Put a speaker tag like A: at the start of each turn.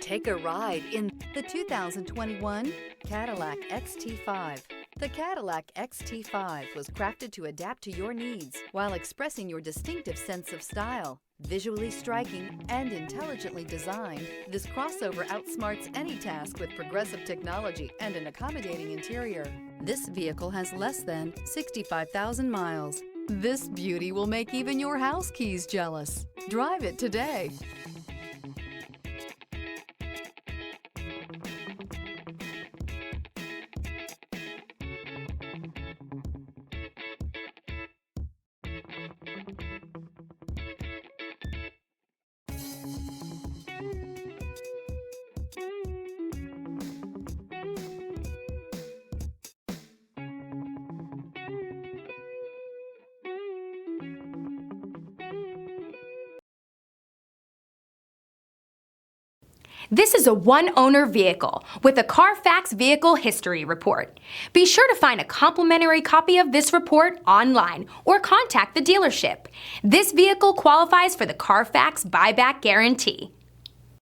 A: Take a ride in the 2021 Cadillac XT5. The Cadillac XT5 was crafted to adapt to your needs while expressing your distinctive sense of style. Visually striking and intelligently designed, this crossover outsmarts any task with progressive technology and an accommodating interior. This vehicle has less than 65,000 miles. This beauty will make even your house keys jealous. Drive it today.
B: This is a one-owner vehicle with a Carfax Vehicle History Report. Be sure to find a complimentary copy of this report online or contact the dealership. This vehicle qualifies for the Carfax Buyback Guarantee.